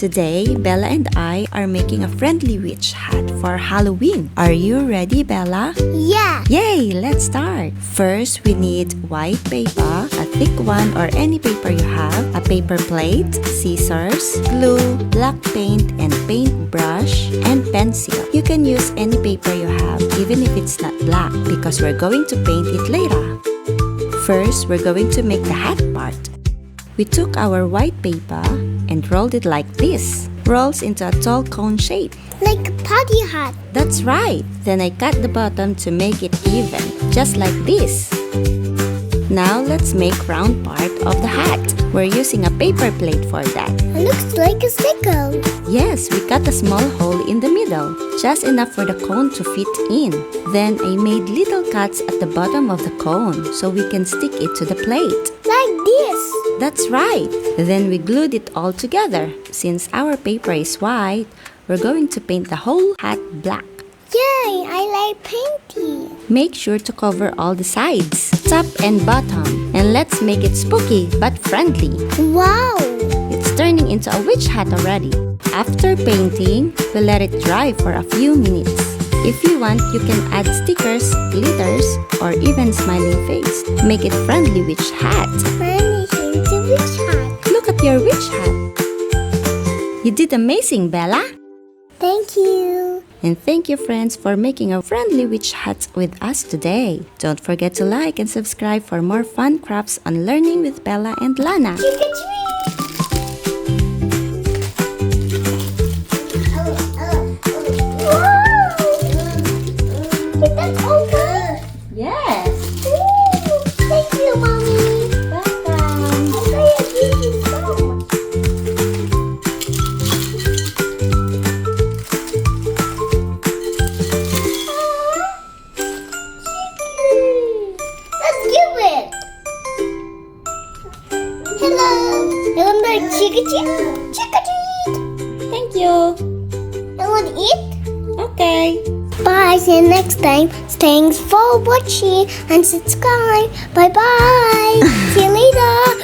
Today, Bella and I are making a friendly witch hat for Halloween. Are you ready, Bella? Yeah! Yay! Let's start! First, we need white paper, a thick one or any paper you have, a paper plate, scissors, glue, black paint and paintbrush, and pencil. You can use any paper you have, even if it's not black, because we're going to paint it later. First, we're going to make the hat part. We took our white paper and rolled it like this. Rolls into a tall cone shape. Like a party hat. That's right. Then I cut the bottom to make it even, just like this. Now let's make round part of the hat. We're using a paper plate for that. It looks like a sickle. Yes, we cut a small hole in the middle, just enough for the cone to fit in. Then I made little cuts at the bottom of the cone so we can stick it to the plate. Like this. That's right. Then we glued it all together. Since our paper is white, we're going to paint the whole hat black. Yay! I like painting. Make sure to cover all the sides, top and bottom. And let's make it spooky but friendly. Wow! It's turning into a witch hat already. After painting, we let it dry for a few minutes. If you want, you can add stickers, glitters, or even smiling face. Make it friendly witch hat. Friendly into witch hat. Look at your witch hat. You did amazing, Bella. Thank you. And thank you, friends, for making a friendly witch hat with us today. Don't forget to like and subscribe for more fun crafts on Learning with Bella and Lana. Trick or treat! Wow! Is that over? Yes. Ooh, thank you, Mommy. Welcome. Thank you so much. Let's give it. Hello. Remember chick-a-treat? Chick-a-treat. Thank you. I want to eat. Okay. Bye. See you next time. Thanks for watching and subscribe. Bye bye. See you later.